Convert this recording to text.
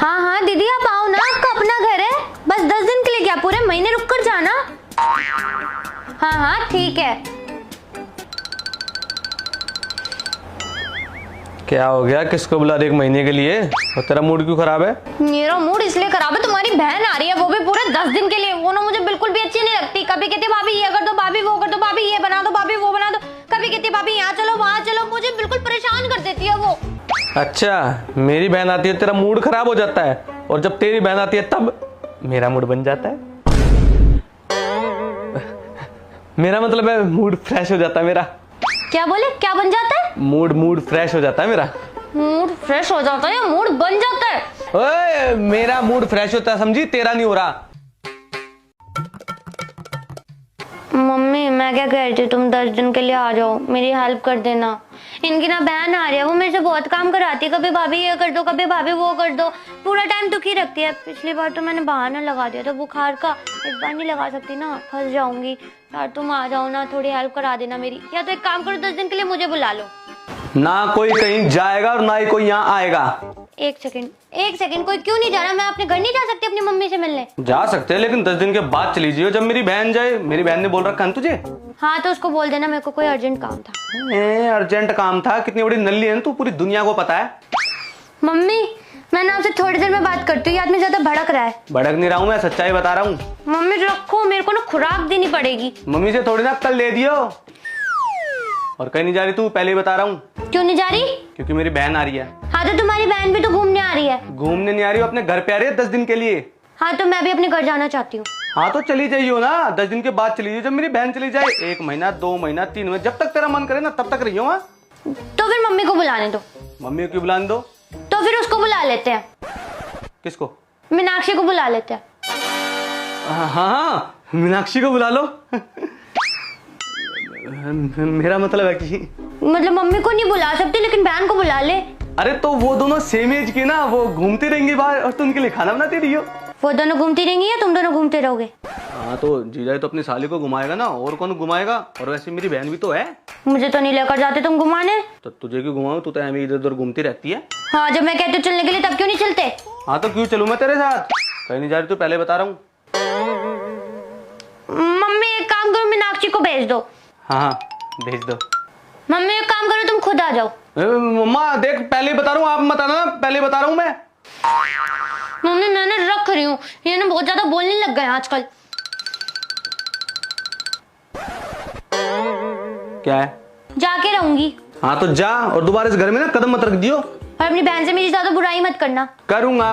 हाँ हाँ दीदी आप आओ ना, आपका अपना घर है। बस 10 दिन के लिए क्या, पूरे महीने रुक कर जाना। हाँ हाँ ठीक है। क्या हो गया, किसको बुला रही एक महीने के लिए? और तेरा मूड क्यों खराब है? मेरा मूड इसलिए खराब है, तुम्हारी बहन आ रही है, वो भी पूरे 10 दिन के लिए। वो ना मुझे बिल्कुल भी अच्छी नहीं लगती। कभी कहती भाभी ये कर दो, भाभी वो कर दो, भाभी ये बना दो, भाभी वो बना दो। कभी कहती भाभी यहाँ चलो वहाँ चलो, मुझे बिल्कुल परेशान कर देती है वो। अच्छा, मेरी बहन आती है तेरा मूड खराब हो जाता है, और जब तेरी बहन आती है तब मेरा मूड बन जाता है। मेरा मतलब है मूड फ्रेश हो जाता है मेरा। क्या बोले, क्या बन जाता है? मूड फ्रेश हो जाता है मेरा। मूड फ्रेश हो जाता है या मूड बन जाता है? ओए, मेरा मूड फ्रेश होता है, समझी? तेरा नहीं हो रहा। मम्मी मैं क्या कह रही थी, तुम 10 दिन के लिए आ जाओ, मेरी हेल्प कर देना। इनकी ना बहन आ रही है, वो मेरे से बहुत काम कराती है। कभी भाभी ये कर दो, कभी भाभी वो कर दो, पूरा टाइम दुखी रखती है। पिछली बार तो मैंने बहाना लगा दिया था बुखार का, इस बार नहीं लगा सकती ना, फंस जाऊंगी। यार तुम आ जाओ ना, थोड़ी हेल्प करा देना मेरी। या तो एक काम करो, 10 दिन के लिए मुझे बुला लो। ना कोई कहीं जाएगा और ना ही कोई यहाँ आएगा। एक सेकंड, कोई क्यों नहीं जा रहा? मैं अपने घर नहीं जा सकती अपनी मम्मी से मिलने? जा सकते हैं, लेकिन 10 दिन के बाद चली जाइयो, जब मेरी बहन जाए। मेरी बहन ने बोल रखा है तुझे। हाँ तो उसको बोल देना मेरे को कोई अर्जेंट काम था। अर्जेंट काम था? कितनी बड़ी नल्ली है तू, पूरी दुनिया को पता है। मम्मी मैं ना आपसे थोड़ी देर में बात करती हूँ, ये आदमी ज्यादा भड़क रहा है। भड़क नहीं रहा हूँ, मैं सच्चाई बता रहा हूँ। मम्मी रखो, मेरे को ना खुराक देनी पड़ेगी। मम्मी से थोड़ी ना कल ले दियो। और कहीं नहीं जा रही तू, पहले ही बता रहा हूँ। क्यों नहीं जा रही? क्योंकि मेरी बहन आ रही है। हाँ तो तुम्हारी बहन भी तो घूमने आ रही है। घूमने नहीं आ रही, अपने घर पे आ रही है 10 दिन के लिए। हाँ तो मैं भी अपने घर जाना चाहती हूँ। हाँ तो चली जाइयो ना, 10 दिन के बाद चली जाइयो, जब मेरी बहन चली जाए। 1 महीना, 2 महीना, 3 महीना, जब तक तेरा मन करे ना तब तक रहियो। वहाँ तो फिर मम्मी को बुलाने दो। मम्मी को क्यों बुलाने दो? तो फिर उसको बुला लेते हैं। किसको? मीनाक्षी को बुला लेते हैं। हाँ, मीनाक्षी को बुला लो। मेरा मतलब है कि मतलब मम्मी को नहीं बुला सकती, लेकिन बहन को बुला ले। अरे तो वो दोनों सेम एज की ना, वो घूमती रहेंगी बाहर और तुम उनके लिए खाना बनाती रही हो। वो दोनों घूमती रहेंगी या तुम दोनों घूमते रहोगे? हाँ तो जीजा तो अपनी साली को घुमाएगा ना, और कौन घुमाएगा? और वैसे मेरी बहन भी तो है। मुझे तो नहीं लेकर जाते तुम घुमाने। तो तुझे क्यों घुमाऊं? तू तो ऐਵੇਂ इधर उधर घूमती रहती है। हाँ जब मैं कहती हूँ चलने के लिए तब क्यों नहीं चलते? हाँ तो क्यों चलूं मैं तेरे साथ? कहीं नहीं जा रही, तू पहले बता रहा हूँ। मम्मी एक काम करो, मीनाक्षी को भेज दो। हाँ भेज दो। मम्मी एक काम करो, तुम खुद आ जाओ। मम्मा देख, पहले ही बता रहा हूँ, आप मत आना, पहले बता रहा हूँ मैं। मम्मी मैंने रख रही हूँ, ये ना बहुत ज्यादा बोलने लग गए आजकल। क्या है? जाके रहूंगी। हाँ तो जा, और दोबारा इस घर में ना कदम मत रख दियो। और अपनी बहन से मेरी ज्यादा बुराई मत करना। करूंगा।